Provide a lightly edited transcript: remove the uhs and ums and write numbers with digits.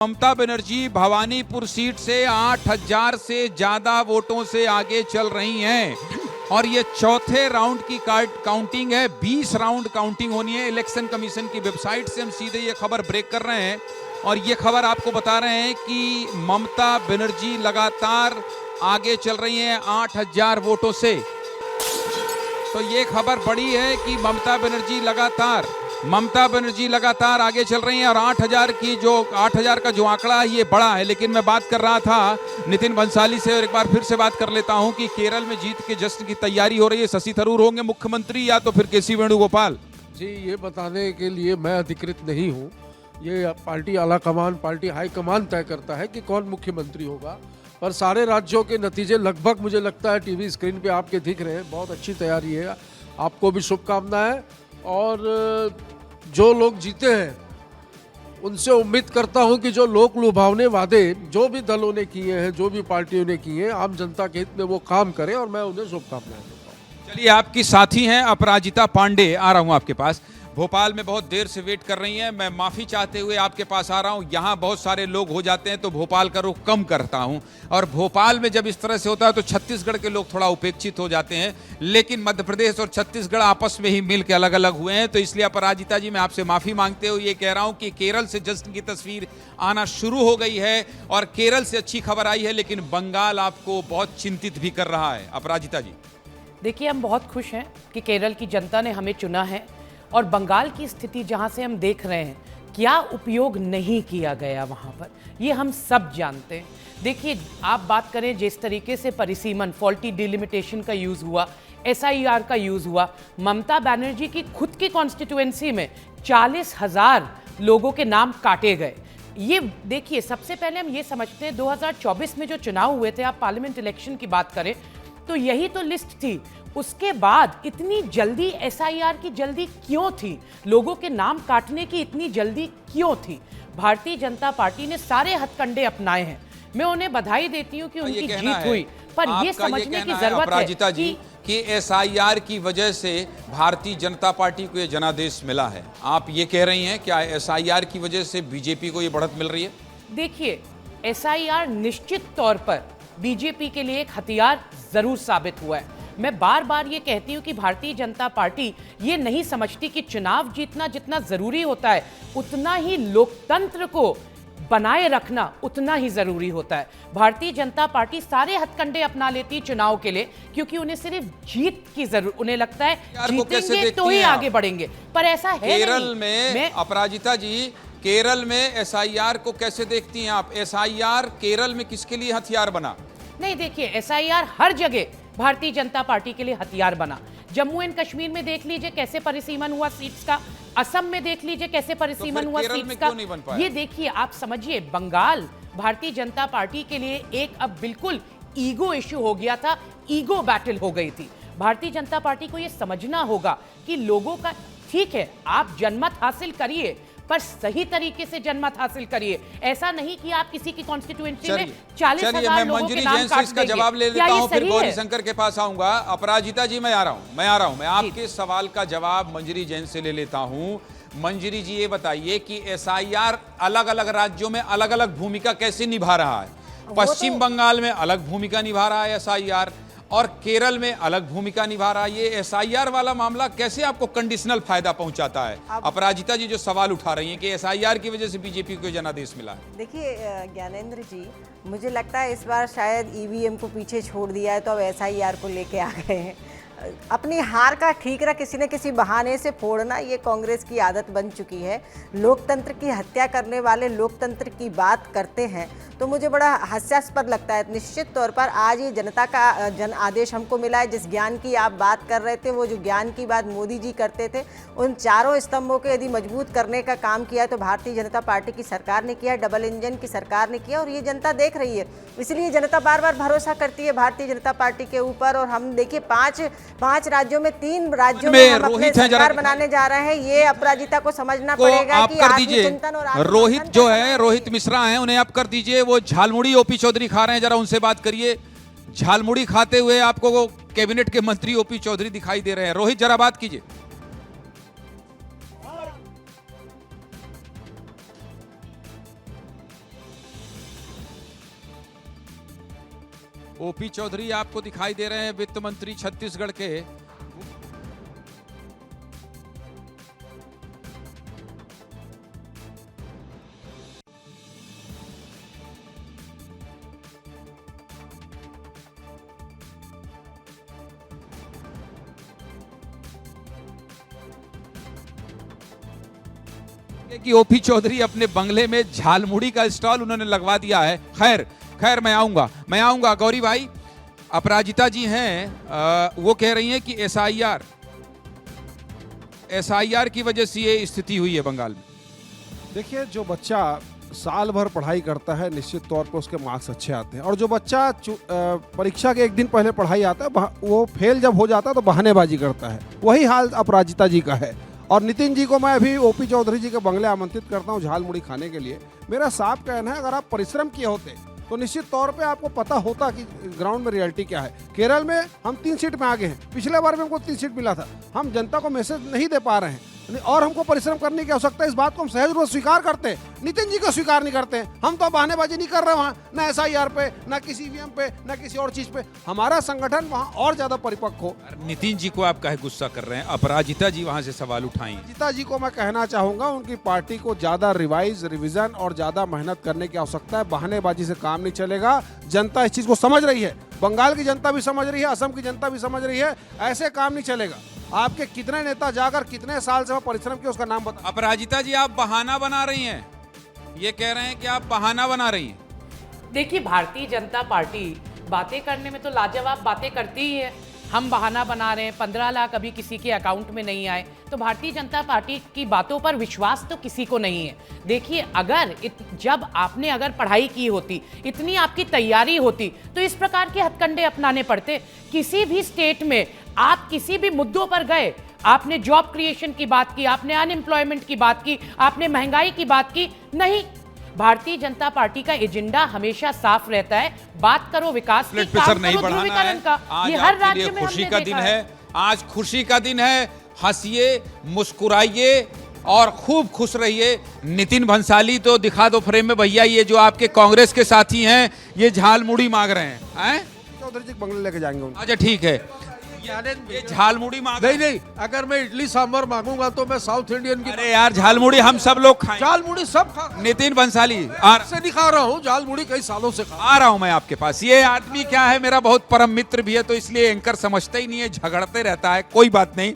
Mamata Banerjee Bhawanipur seat से 8000 से ज्यादा वोटों से आगे चल रही हैं और ये चौथे राउंड की काउंटिंग है। 20 राउंड काउंटिंग होनी है। इलेक्शन कमीशन की वेबसाइट से हम सीधे ये खबर ब्रेक कर रहे हैं और ये खबर आपको बता रहे हैं कि ममता बनर्जी लगातार आगे चल रही हैं 8000 वोटों से। तो ये खबर बड़ी है कि ममता बनर्जी लगातार आगे चल रही हैं और 8000 का जो आंकड़ा है ये बड़ा है। लेकिन मैं बात कर रहा था नितिन बंसाली से और एक बार फिर से बात कर लेता हूं कि केरल में जीत के जश्न की तैयारी हो रही है। शशि थरूर होंगे मुख्यमंत्री या तो फिर केसी वेणुगोपाल? जी, ये बताने के लिए मैं अधिकृत नहीं हूँ। ये पार्टी आला कमान, पार्टी हाई कमान तय करता है कि कौन मुख्यमंत्री होगा। पर सारे राज्यों के नतीजे लगभग मुझे लगता है टीवी स्क्रीन पे आपके दिख रहे हैं। बहुत अच्छी तैयारी है, आपको भी शुभकामनाएं। और जो लोग जीते हैं उनसे उम्मीद करता हूं कि जो लोक लुभावने वादे जो भी दलों ने किए हैं, जो भी पार्टियों ने किए हैं, आम जनता के हित में वो काम करें और मैं उन्हें शुभकामनाएं देता हूं। चलिए, आपकी साथी हैं अपराजिता पांडे, आ रहा हूं आपके पास। भोपाल में बहुत देर से वेट कर रही हैं। मैं माफ़ी चाहते हुए आपके पास आ रहा हूं। यहाँ बहुत सारे लोग हो जाते हैं तो भोपाल का रुख कम करता हूं और भोपाल में जब इस तरह से होता है तो छत्तीसगढ़ के लोग थोड़ा उपेक्षित हो जाते हैं। लेकिन मध्य प्रदेश और छत्तीसगढ़ आपस में ही मिल के अलग अलग हुए हैं। तो इसलिए अपराजिता जी, मैं आपसे माफ़ी मांगते हुए ये कह रहा हूँ कि केरल से जश्न की तस्वीर आना शुरू हो गई है और केरल से अच्छी खबर आई है, लेकिन बंगाल आपको बहुत चिंतित भी कर रहा है। अपराजिता जी, देखिए, हम बहुत खुश हैं कि केरल की जनता ने हमें चुना है और बंगाल की स्थिति जहां से हम देख रहे हैं, क्या उपयोग नहीं किया गया वहां पर, ये हम सब जानते हैं। देखिए, आप बात करें जिस तरीके से परिसीमन, फॉल्टी डिलिमिटेशन का यूज़ हुआ, SIR का यूज़ हुआ, ममता बनर्जी की खुद की कॉन्स्टिट्यूएंसी में 40,000 लोगों के नाम काटे गए। ये देखिए, सबसे पहले हम ये समझते हैं 2024 में जो चुनाव हुए थे, आप पार्लियामेंट इलेक्शन की बात करें तो यही तो लिस्ट थी। उसके बाद इतनी जल्दी SIR की जल्दी क्यों थी? लोगों के नाम काटने की इतनी जल्दी क्यों थी? भारतीय जनता पार्टी ने सारे हथकंडे अपनाए हैं। मैं उन्हें बधाई देती हूं कि उनकी जीत हुई, पर ये समझने की जरूरत है कि SIR की वजह से भारतीय जनता पार्टी को ये जनादेश मिला है। आप ये कह रही हैं क्या SIR की वजह से बीजेपी को ये बढ़त मिल रही है? देखिए, SIR निश्चित तौर पर बीजेपी के लिए एक हथियार जरूर साबित हुआ है। मैं बार बार ये कहती हूँ कि भारतीय जनता पार्टी ये नहीं समझती कि चुनाव जीतना जितना जरूरी होता है, उतना ही लोकतंत्र को बनाए रखना उतना ही जरूरी होता है। भारतीय जनता पार्टी सारे हथकंडे अपना लेती है चुनाव के लिए, क्योंकि उन्हें सिर्फ जीत की जरूरत, उन्हें लगता है जीतेंगे तो ही आगे बढ़ेंगे, पर ऐसा है केरल में। अपराजिता जी, केरल में SIR को कैसे देखती हैं आप? SIR केरल में किसके लिए हथियार बना? नहीं, देखिए, SIR हर जगह भारतीय जनता पार्टी के लिए हथियार बना। जम्मू एंड कश्मीर में देख लीजिए कैसे परिसीमन हुआ सीट्स का, असम में देख लीजिए कैसे परिसीमन हुआ सीट्स का। ये देखिए, आप समझिए, बंगाल भारतीय जनता पार्टी के लिए एक अब बिल्कुल ईगो इश्यू हो गया था, ईगो बैटल हो गई थी। भारतीय जनता पार्टी को यह समझना होगा कि लोगों का, ठीक है, आप जनमत हासिल करिए, पर सही तरीके से जनमत हासिल करिए। ऐसा नहीं कि आप किसी की कॉन्स्टिट्यूएंसी में 40,000 लोगों के नाम काट देंगे। जवाब ले लेता हूं, फिर गौरी शंकर के पास आऊंगा। अपराजिता जी, मैं आ रहा हूं। मैं आपके सवाल का जवाब मंजरी जैन से ले लेता हूं। मंजरी जी, ये बताइए कि SIR अलग अलग राज्यों में अलग अलग भूमिका कैसे निभा रहा है? पश्चिम बंगाल में अलग भूमिका निभा रहा है SIR और केरल में अलग भूमिका निभा रहा है। ये SIR वाला मामला कैसे आपको कंडीशनल फायदा पहुंचाता है? अपराजिता जी जो सवाल उठा रही हैं कि SIR की वजह से बीजेपी को जनादेश मिला है। देखिए ज्ञानेंद्र जी, मुझे लगता है इस बार शायद EVM को पीछे छोड़ दिया है तो अब SIR को लेके आ गए हैं। अपनी हार का ठीकरा किसी न किसी बहाने से फोड़ना ये कांग्रेस की आदत बन चुकी है। लोकतंत्र की हत्या करने वाले लोकतंत्र की बात करते हैं तो मुझे बड़ा हास्यास्पद लगता है। निश्चित तौर पर आज ये जनता का जन आदेश हमको मिला है। जिस ज्ञान की आप बात कर रहे थे, वो जो ज्ञान की बात मोदी जी करते थे, उन चारों स्तंभों को यदि मजबूत करने का काम किया है तो भारतीय जनता पार्टी की सरकार ने किया, डबल इंजन की सरकार ने किया और ये जनता देख रही है। इसलिए जनता बार बार भरोसा करती है भारतीय जनता पार्टी के ऊपर। और हम देखिए, पांच राज्यों में 3 राज्यों में हम अपने सरकार बनाने जा रहे हैं। ये अपराजिता को समझना पड़ेगा कि आत्मचिंतन और रोहित जो है, रोहित मिश्रा हैं, उन्हें आप कर दीजिए। वो झालमुड़ी OP चौधरी खा रहे हैं, जरा उनसे बात करिए। झालमुड़ी खाते हुए आपको कैबिनेट के मंत्री OP चौधरी दिखाई दे रहे हैं। रोहित, जरा बात कीजिए। ओपी चौधरी आपको दिखाई दे रहे हैं, वित्त मंत्री छत्तीसगढ़ के। कि ओपी चौधरी अपने बंगले में झालमुड़ी का स्टॉल उन्होंने लगवा दिया है। खैर खैर मैं आऊंगा गौरी भाई। अपराजिता जी हैं, वो कह रही हैं कि एसआईआर की वजह से ये स्थिति हुई है बंगाल में। देखिए, जो बच्चा साल भर पढ़ाई करता है निश्चित तौर पर उसके मार्क्स अच्छे आते हैं, और जो बच्चा परीक्षा के एक दिन पहले पढ़ाई आता है वो फेल जब हो जाता है तो बहानेबाजी करता है। वही हाल अपराजिता जी का है। और नितिन जी को मैं अभी ओपी चौधरी जी के बंगले आमंत्रित करता हूं झालमुड़ी खाने के लिए। मेरा साफ कहना है, अगर आप परिश्रम किए होते तो निश्चित तौर पे आपको पता होता कि ग्राउंड में रियलिटी क्या है। केरल में हम 3 सीट में आगे हैं, पिछले बार में हमको 3 सीट मिला था। हम जनता को मैसेज नहीं दे पा रहे हैं और हमको परिश्रम करने की आवश्यकता है। इस बात को हम सहज रूप से स्वीकार करते हैं, नितिन जी को स्वीकार नहीं करते हैं। हम तो बहानेबाजी नहीं कर रहे वहाँ, ना एसआईआर पे, ना किसी ईवीएम पे, ना किसी और चीज पे। हमारा संगठन वहाँ और ज्यादा परिपक्व हो। नितिन जी को आप काहे गुस्सा कर रहे हैं? अपराजिता जी वहां से सवाल उठाई। अपराजिता जी को मैं कहना चाहूंगा, उनकी पार्टी को ज्यादा रिवीजन और ज्यादा मेहनत करने की आवश्यकता है। बहानेबाजी से काम नहीं चलेगा। जनता इस चीज को समझ रही है, बंगाल की जनता भी समझ रही है, असम की जनता भी समझ रही है। ऐसे काम नहीं चलेगा। आपके कितने नेता जाकर कितने साल से परिश्रम किए उसका नाम बता। अपराजिता जी आप बहाना बना रही हैं, ये कह रहे हैं कि आप बहाना बना रही हैं। देखिए, भारतीय जनता पार्टी बातें करने में तो लाजवाब बातें करती ही है। हम बहाना बना रहे हैं, 15 लाख अभी किसी के अकाउंट में नहीं आए, तो भारतीय जनता पार्टी की बातों पर विश्वास तो किसी को नहीं है। देखिए, अगर जब आपने अगर पढ़ाई की होती, इतनी आपकी तैयारी होती, तो इस प्रकार के हथकंडे अपनाने पड़ते। किसी भी स्टेट में आप किसी भी मुद्दों पर गए, आपने जॉब क्रिएशन की बात की, आपने अनएम्प्लॉयमेंट की बात की, आपने महंगाई की बात की, नहीं। भारतीय जनता पार्टी का एजेंडा हमेशा साफ रहता है। बात करो विकास की, काम नहीं करो बढ़ाना ध्रुवीकरण है। का। आज ये हर आपके राज्य लिए में खुशी हमने का देखा दिन है। आज खुशी का दिन है। हंसिए, मुस्कुराइए और खूब खुश रहिए। नितिन भंसाली तो दिखा दो फ्रेम में भैया, ये जो आपके कांग्रेस के साथी हैं, ये झालमुड़ी मांग रहे हैं। चौधरी जी बंगले लेके जाएंगे उनको। अच्छा ठीक है, ये झालमुड़ी मांग नहीं, अगर मैं इडली सांभर मांगूंगा तो मैं साउथ इंडियन की। अरे यार, झालमुड़ी हम सब लोग खाएं। झालमुड़ी सब खा। नितिन भंसाली से नहीं खा रहा हूँ, झालमुड़ी कई सालों से खा। आ रहा हूं मैं आपके पास। ये आदमी क्या है, मेरा बहुत परम मित्र भी है, तो इसलिए एंकर समझता ही नहीं है, झगड़ते रहता है। कोई बात नहीं।